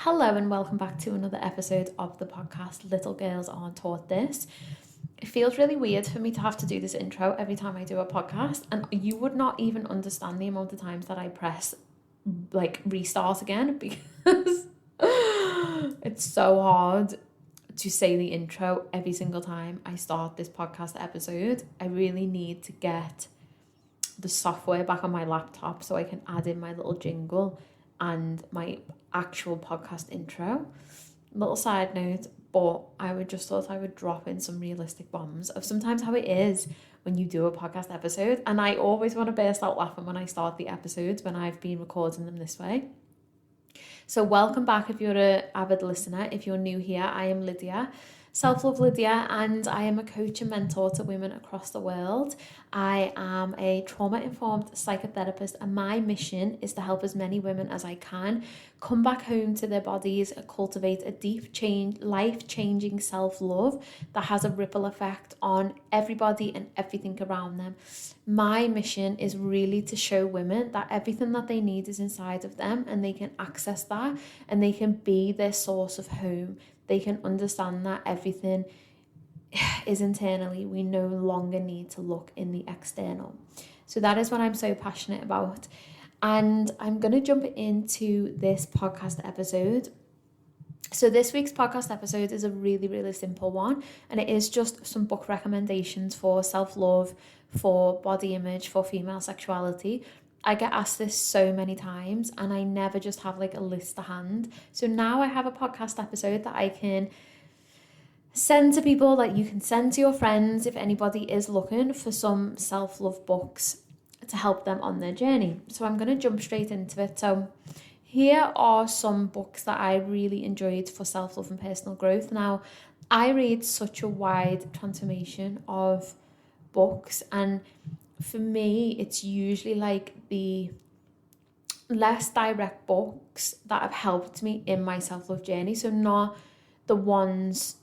Hello and welcome back to another episode of the podcast Little Girls Aren't Taught This. It feels really weird for me to have to do this intro every time I do a podcast, and you would not even understand the amount of times that I press restart again because it's so hard to say the intro every single time I start this podcast episode. I really need to get the software back on my laptop so I can add in my little jingle and my actual podcast intro. Little side note, but I would drop in some realistic bombs of sometimes how it is when you do a podcast episode, and I always want to burst out laughing when I start the episodes when I've been recording them this way. So welcome back if you're an avid listener. If you're new here, I am Lydia, Self-Love Lydia, and I am a coach and mentor to women across the world. I am a trauma-informed psychotherapist, and my mission is to help as many women as I can come back home to their bodies, cultivate a deep life-changing self-love that has a ripple effect on everybody and everything around them. My mission is really to show women that everything that they need is inside of them, and they can access that, and they can be their source of home. They can understand that everything is internally. We no longer need to look in the external. So that is what I'm so passionate about. And I'm going to jump into this podcast episode. So this week's podcast episode is a really, really simple one. And it is just some book recommendations for self-love, for body image, for female sexuality. I get asked this so many times and I never just have like a list to hand. So now I have a podcast episode that I can send to people, that you can send to your friends if anybody is looking for some self-love books to help them on their journey. So I'm going to jump straight into it. So here are some books that I really enjoyed for self-love and personal growth. Now, I read such a wide transformation of books, and for me, it's usually like the less direct books that have helped me in my self-love journey. So not the ones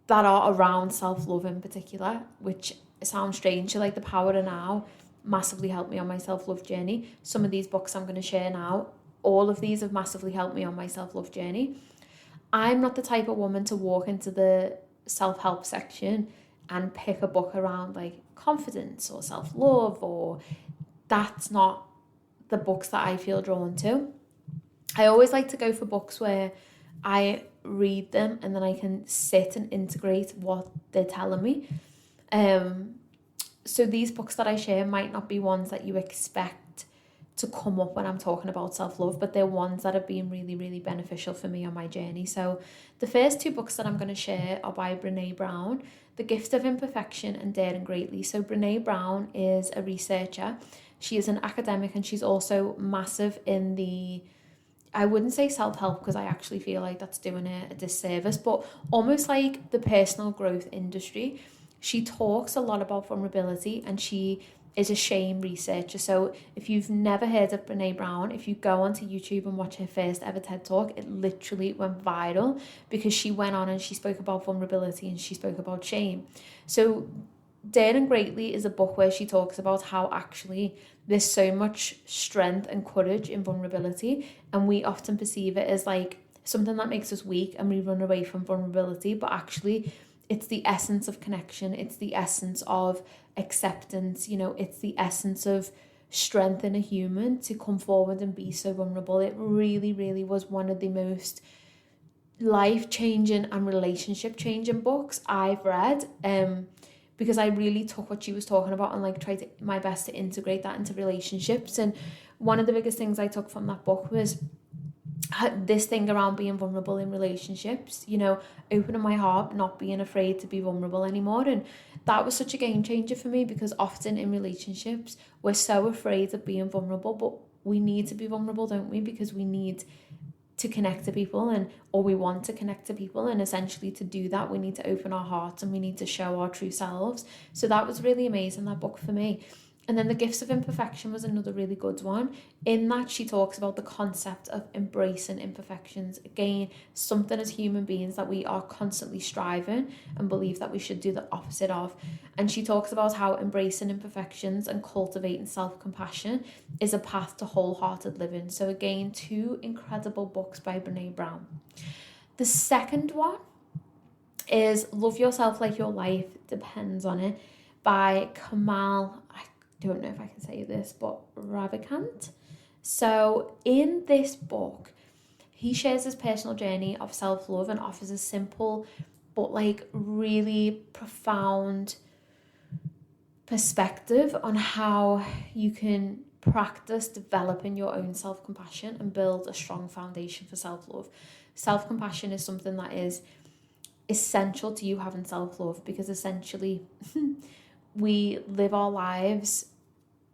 that are around self-love in particular, which sounds strange. So like The Power of Now massively helped me on my self-love journey. Some of these books I'm going to share now, all of these have massively helped me on my self-love journey. I'm not the type of woman to walk into the self-help section and pick a book around like confidence or self-love, or that's not the books that I feel drawn to. I always like to go for books where I read them and then I can sit and integrate what they're telling me. So these books that I share might not be ones that you expect to come up when I'm talking about self-love, but they're ones that have been really, really beneficial for me on my journey. So the first two books that I'm going to share are by Brené Brown, The Gift of Imperfection and Daring Greatly. So Brené Brown is a researcher. She is an academic, and she's also massive in the, I wouldn't say self-help because I actually feel like that's doing a disservice, but almost like the personal growth industry. She talks a lot about vulnerability, and she is a shame researcher. So if you've never heard of Brené Brown, if you go onto YouTube and watch her first ever TED Talk, it literally went viral because she went on and she spoke about vulnerability and she spoke about shame. So Daring Greatly is a book where she talks about how actually there's so much strength and courage in vulnerability, and we often perceive it as like something that makes us weak and we run away from vulnerability, but actually it's the essence of connection. It's the essence of acceptance. It's the essence of strength in a human to come forward and be so vulnerable. It really, really was one of the most life-changing and relationship-changing books I've read, because I really took what she was talking about and like tried my best to integrate that into relationships. And one of the biggest things I took from that book was this thing around being vulnerable in relationships, opening my heart, not being afraid to be vulnerable anymore. And that was such a game changer for me, because often in relationships we're so afraid of being vulnerable, but we need to be vulnerable, don't we? Because we need to connect to people, or we want to connect to people, and essentially to do that we need to open our hearts and we need to show our true selves. So that was really amazing, that book for me. And then The Gifts of Imperfection was another really good one. In that, she talks about the concept of embracing imperfections. Again, something as human beings that we are constantly striving and believe that we should do the opposite of. And she talks about how embracing imperfections and cultivating self-compassion is a path to wholehearted living. So again, 2 incredible books by Brené Brown. The second one is Love Yourself Like Your Life Depends on It by Kamal, I don't know if I can say this, but Ravikant. So in this book, he shares his personal journey of self-love and offers a simple but like really profound perspective on how you can practice developing your own self-compassion and build a strong foundation for self-love. Self-compassion is something that is essential to you having self-love, because essentially we live our lives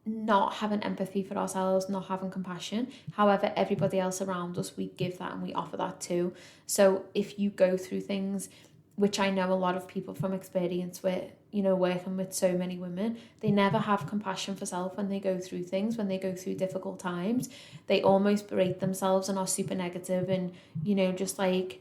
not having empathy for ourselves, not having compassion. However, everybody else around us, we give that and we offer that too. So if you go through things, which I know a lot of people from experience with, you know, working with so many women, they never have compassion for self when they go through things, when they go through difficult times. They almost berate themselves and are super negative and, you know, just like,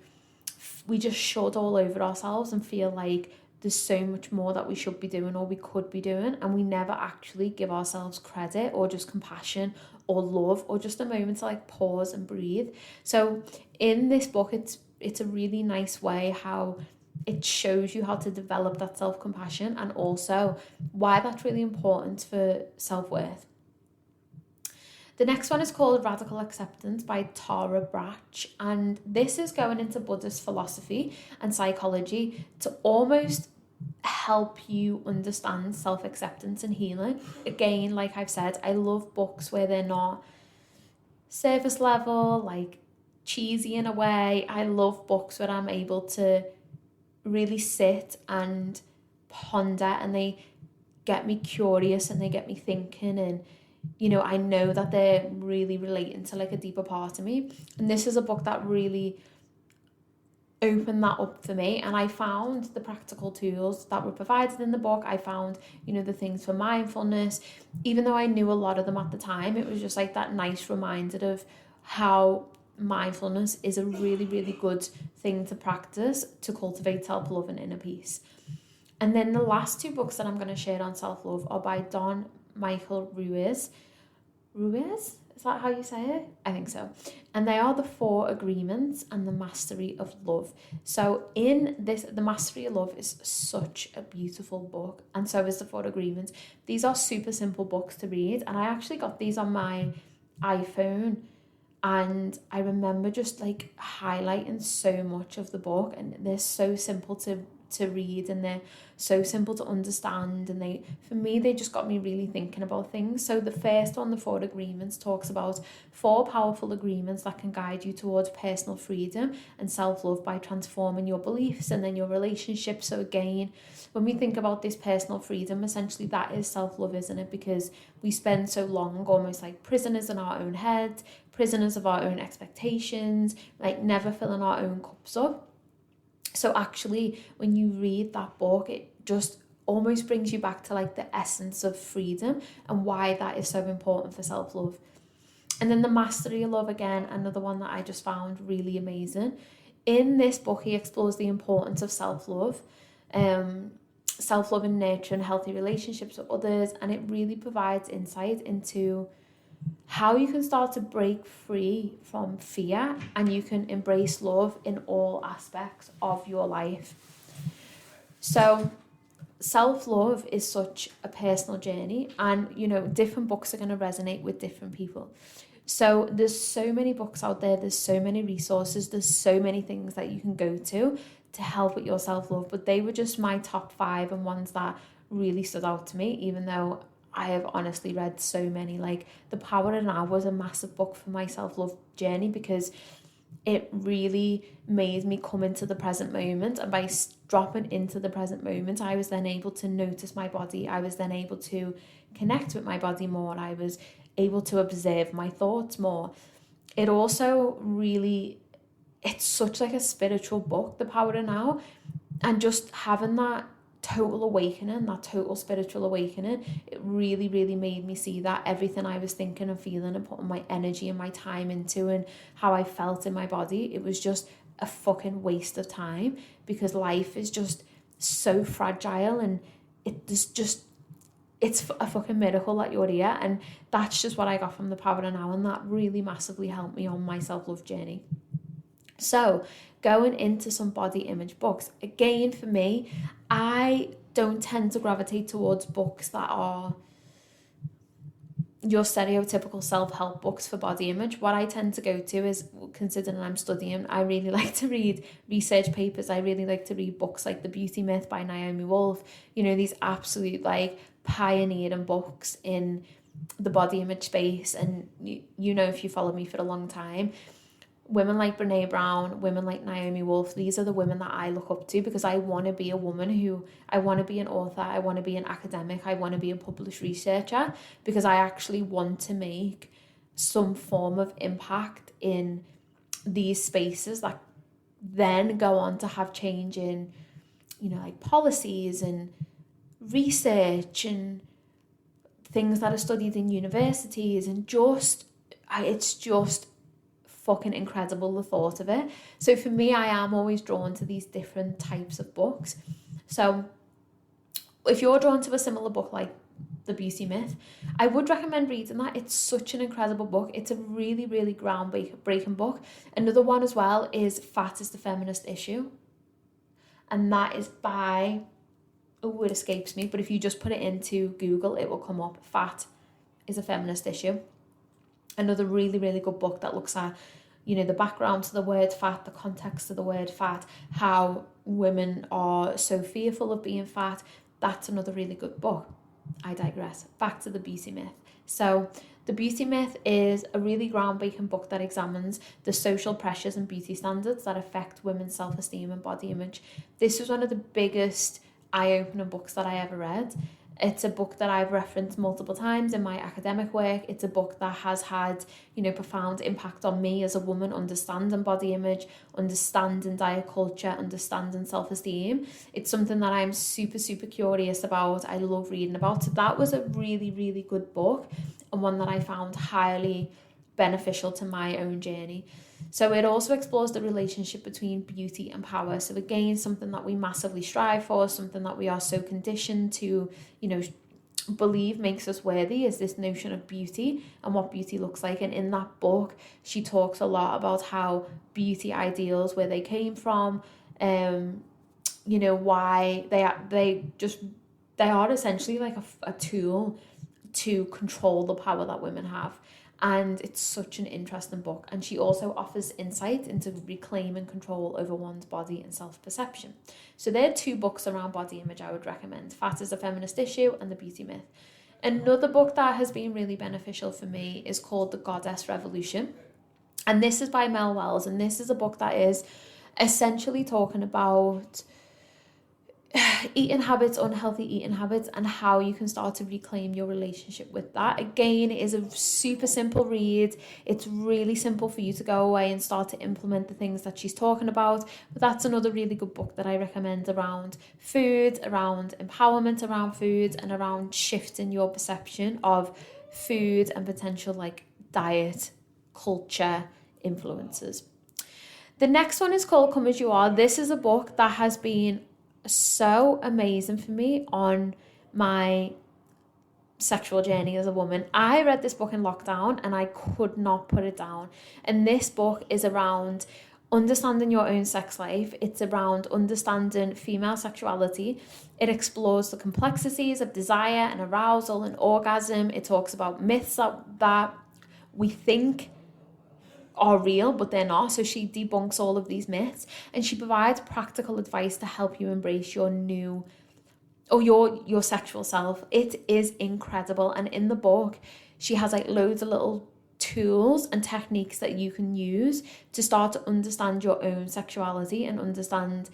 we just should all over ourselves and feel like there's so much more that we should be doing or we could be doing, and we never actually give ourselves credit or just compassion or love or just a moment to like pause and breathe. So in this book, it's a really nice way how it shows you how to develop that self-compassion and also why that's really important for self-worth. The next one is called Radical Acceptance by Tara Brach, and this is going into Buddhist philosophy and psychology to almost help you understand self-acceptance and healing. Again, like I've said, I love books where they're not surface level, like cheesy in a way. I love books where I'm able to really sit and ponder, and they get me curious and they get me thinking, and you know, I know that they're really relating to like a deeper part of me. And this is a book that really opened that up for me, and I found the practical tools that were provided in the book. I found, you know, the things for mindfulness. Even though I knew a lot of them at the time, it was just like that nice reminder of how mindfulness is a really, really good thing to practice to cultivate self-love and inner peace. And then the last 2 books that I'm going to share on self-love are by Don Michael Ruiz. Ruiz? Is that how you say it? I think so. And they are The 4 Agreements and The Mastery of Love. So in this, The Mastery of Love is such a beautiful book, and so is The 4 Agreements. These are super simple books to read, and I actually got these on my iPhone, and I remember just like highlighting so much of the book, and they're so simple to read, and they're so simple to understand, and they just got me really thinking about things. So the first one, The 4 Agreements, talks about 4 powerful agreements that can guide you towards personal freedom and self-love by transforming your beliefs and then your relationships. So again, when we think about this personal freedom, essentially that is self-love, isn't it? Because we spend so long almost like prisoners in our own heads, prisoners of our own expectations, like never filling our own cups up. So actually, when you read that book, it just almost brings you back to like the essence of freedom and why that is so important for self-love. And then The Mastery of Love, again, another one that I just found really amazing. In this book, he explores the importance of self-love, self-love and nurture and healthy relationships with others, and it really provides insight into how you can start to break free from fear and you can embrace love in all aspects of your life. So self-love is such a personal journey, and you know, different books are going to resonate with different people. So there's so many books out there, there's so many resources, there's so many things that you can go to help with your self-love, but they were just my top 5 and ones that really stood out to me, even though I have honestly read so many. Like The Power of Now was a massive book for my self-love journey because it really made me come into the present moment, and by dropping into the present moment, I was then able to notice my body. I was then able to connect with my body more. I was able to observe my thoughts more. It also really, it's such like a spiritual book, The Power of Now, and just having that total awakening, that total spiritual awakening, it really, really made me see that everything I was thinking and feeling and putting my energy and my time into and how I felt in my body, it was just a fucking waste of time, because life is just so fragile, and it's a fucking miracle that you're here. And that's just what I got from the Power of Now, and that really massively helped me on my self-love journey. So going into some body image books, again, for me, I don't tend to gravitate towards books that are your stereotypical self-help books for body image. What I tend to go to is, considering I'm studying, I really like to read research papers. I really like to read books like The Beauty Myth by Naomi Wolf, these absolute like pioneering books in the body image space. And if you follow me for a long time, women like Brene Brown, women like Naomi Wolf, these are the women that I look up to, because I want to be a woman I want to be an author, I want to be an academic, I want to be a published researcher, because I actually want to make some form of impact in these spaces that then go on to have change in, like policies and research and things that are studied in universities, and it's just fucking incredible, the thought of it. So for me, I am always drawn to these different types of books. So if you're drawn to a similar book like The Beauty Myth, I would recommend reading that. It's such an incredible book. It's a really, really groundbreaking book. Another one as well is Fat is the Feminist Issue, and that is by, it escapes me, but if you just put it into Google, it will come up. Fat is a Feminist Issue. Another really, really good book that looks at, the background to the word fat, the context of the word fat, how women are so fearful of being fat. That's another really good book. I digress. Back to The Beauty Myth. So The Beauty Myth is a really groundbreaking book that examines the social pressures and beauty standards that affect women's self-esteem and body image. This was one of the biggest eye-opening books that I ever read. It's a book that I've referenced multiple times in my academic work. It's a book that has had, profound impact on me as a woman, understanding body image, understanding diet culture, understanding self-esteem. It's something that I'm super, super curious about. I love reading about. So that was a really, really good book, and one that I found highly beneficial to my own journey. So it also explores the relationship between beauty and power. So again, something that we massively strive for, something that we are so conditioned to, believe makes us worthy, is this notion of beauty and what beauty looks like. And in that book, she talks a lot about how beauty ideals, where they came from, why they are essentially like a tool to control the power that women have. And it's such an interesting book. And she also offers insight into reclaiming control over one's body and self-perception. So there are two books around body image I would recommend: Fat is a Feminist Issue and The Beauty Myth. Another book that has been really beneficial for me is called The Goddess Revolution. And this is by Mel Wells. And this is a book that is essentially talking about eating habits, unhealthy eating habits, and how you can start to reclaim your relationship with that. Again, it is a super simple read. It's really simple for you to go away and start to implement the things that she's talking about. But that's another really good book that I recommend around food, around empowerment around food, and around shifting your perception of food and potential like diet culture influences. The next one is called Come As You Are. This is a book that has been so amazing for me on my sexual journey as a woman. I read this book in lockdown and I could not put it down. And this book is around understanding your own sex life. It's around understanding female sexuality. It explores the complexities of desire and arousal and orgasm. It talks about myths that we think are real, but they're not. So she debunks all of these myths, and she provides practical advice to help you embrace your new or your sexual self. It is incredible. And in the book, she has like loads of little tools and techniques that you can use to start to understand your own sexuality and understand,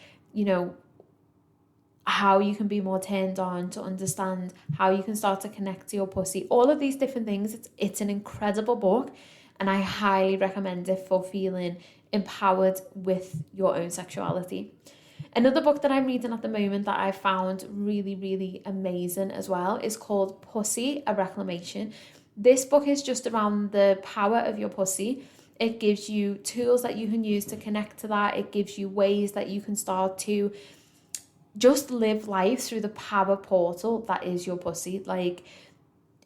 how you can be more turned on, to understand how you can start to connect to your pussy, all of these different things. It's an incredible book. And I highly recommend it for feeling empowered with your own sexuality. Another book that I'm reading at the moment that I found really, really amazing as well is called Pussy, A Reclamation. This book is just around the power of your pussy. It gives you tools that you can use to connect to that. It gives you ways that you can start to just live life through the power portal that is your pussy. Like,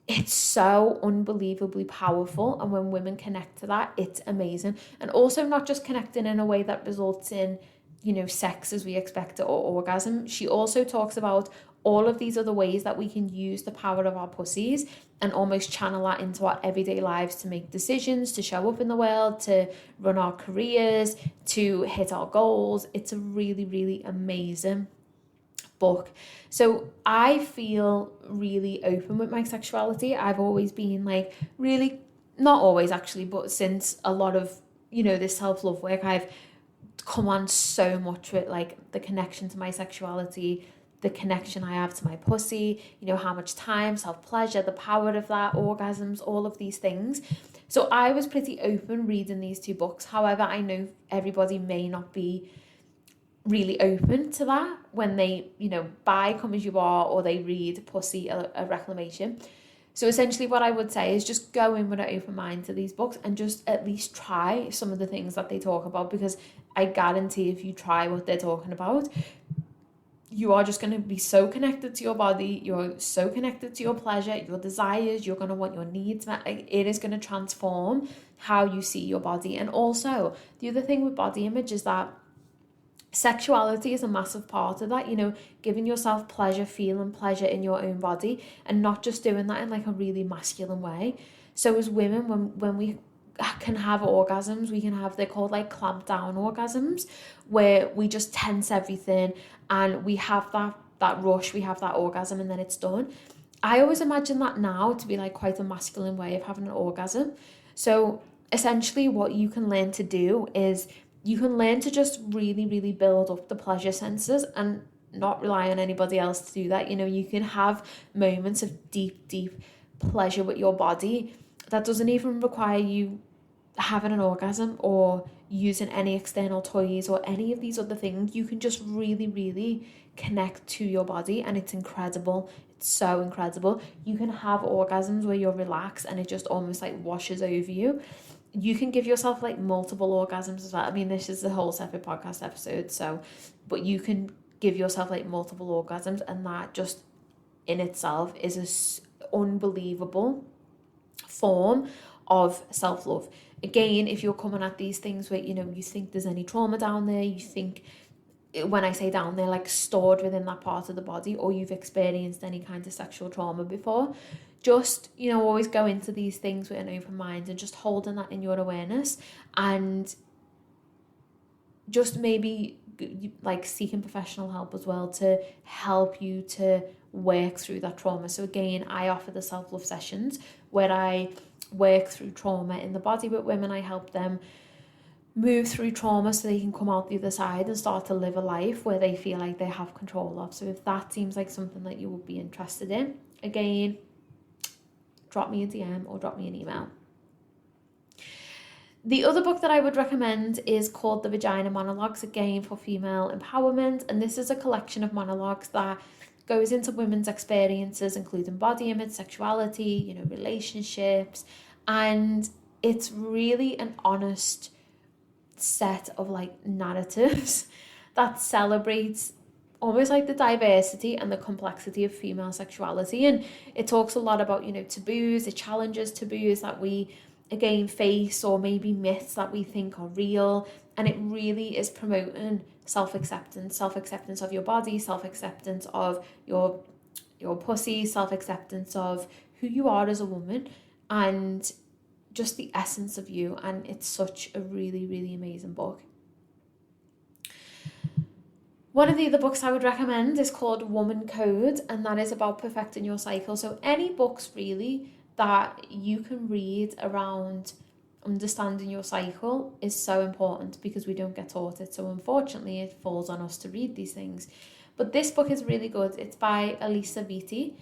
it's so unbelievably powerful, and when women connect to that, it's amazing. And also not just connecting in a way that results in, sex as we expect it or orgasm. She also talks about all of these other ways that we can use the power of our pussies and almost channel that into our everyday lives to make decisions, to show up in the world, to run our careers, to hit our goals. It's a really, really amazing book. So I feel really open with my sexuality. I've always been like really, not always actually, but since a lot of, this self-love work, I've come on so much with like the connection to my sexuality, the connection I have to my pussy, how much time, self-pleasure, the power of that, orgasms, all of these things. So I was pretty open reading these two books. However, I know everybody may not be really open to that when they, buy Come As You Are or they read Pussy, a Reclamation. So essentially what I would say is just go in with an open mind to these books and just at least try some of the things that they talk about, because I guarantee if you try what they're talking about, you are just going to be so connected to your body, you're so connected to your pleasure, your desires, you're going to want your needs met. Like, it is going to transform how you see your body. And also, the other thing with body image is that sexuality is a massive part of that, giving yourself pleasure, feeling pleasure in your own body, and not just doing that in like a really masculine way. So as women, when we can have orgasms, we can have, they're called like clamp down orgasms, where we just tense everything and we have that rush, we have that orgasm, and then it's done. I always imagine that now to be like quite a masculine way of having an orgasm. So essentially what you can learn to do is you can learn to just really, really build up the pleasure senses and not rely on anybody else to do that. You can have moments of deep, deep pleasure with your body that doesn't even require you having an orgasm or using any external toys or any of these other things. You can just really, really connect to your body, and it's incredible. It's so incredible. You can have orgasms where you're relaxed and it just almost like washes over you. You can give yourself like multiple orgasms as well. I mean, this is a whole separate podcast episode, but you can give yourself like multiple orgasms, and that just in itself is an unbelievable form of self-love. Again, if you're coming at these things where, you think there's any trauma down there, you think, when I say down there, like stored within that part of the body, or you've experienced any kind of sexual trauma before, just, always go into these things with an open mind and just holding that in your awareness, and just maybe like seeking professional help as well to help you to work through that trauma. So again, I offer the self-love sessions where I work through trauma in the body with women. I help them move through trauma so they can come out the other side and start to live a life where they feel like they have control of. So if that seems like something that you would be interested in, again, drop me a DM or drop me an email. The other book that I would recommend is called The Vagina Monologues, again for female empowerment. And this is a collection of monologues that goes into women's experiences, including body image, sexuality, relationships. And it's really an honest set of like narratives that celebrates almost like the diversity and the complexity of female sexuality. And it talks a lot about, taboos, it challenges taboos that we again face, or maybe myths that we think are real. And it really is promoting self-acceptance of your body, self-acceptance of your pussy, self-acceptance of who you are as a woman, and just the essence of you. And it's such a really, really amazing book. One of the other books I would recommend is called Woman Code, and that is about perfecting your cycle. So any books really that you can read around understanding your cycle is so important, because we don't get taught it. So unfortunately, it falls on us to read these things. But this book is really good. It's by Elisa Vitti,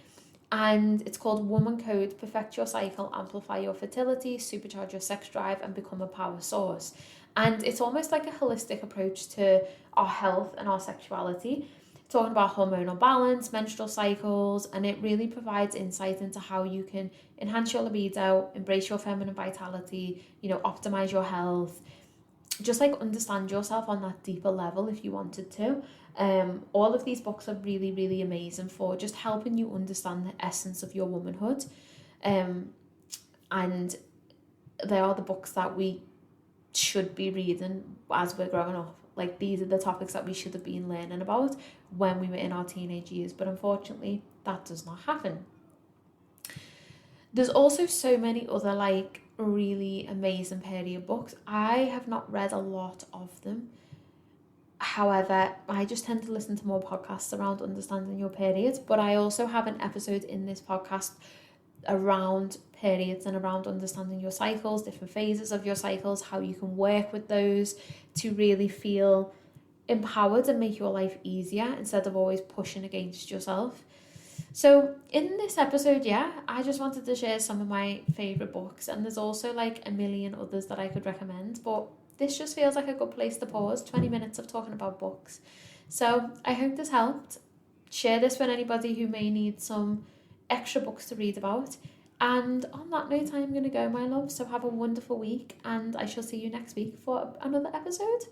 and it's called Woman Code: Perfect Your Cycle, Amplify Your Fertility, Supercharge Your Sex Drive, and Become a Power Source. And it's almost like a holistic approach to our health and our sexuality, talking about hormonal balance, menstrual cycles, and it really provides insight into how you can enhance your libido, embrace your feminine vitality, optimize your health, just like understand yourself on that deeper level if you wanted to. All of these books are really, really amazing for just helping you understand the essence of your womanhood. And they are the books that we should be reading as we're growing up. Like, these are the topics that we should have been learning about when we were in our teenage years, but unfortunately that does not happen. There's also so many other like really amazing period books. I have not read a lot of them. However, I just tend to listen to more podcasts around understanding your periods, but I also have an episode in this podcast around periods and around understanding your cycles, different phases of your cycles, how you can work with those to really feel empowered and make your life easier instead of always pushing against yourself. So in this episode, I just wanted to share some of my favourite books, and there's also like a million others that I could recommend, but this just feels like a good place to pause, 20 minutes of talking about books. So I hope this helped. Share this with anybody who may need some extra books to read about. And on that note, I'm going to go, my love. So have a wonderful week, and I shall see you next week for another episode.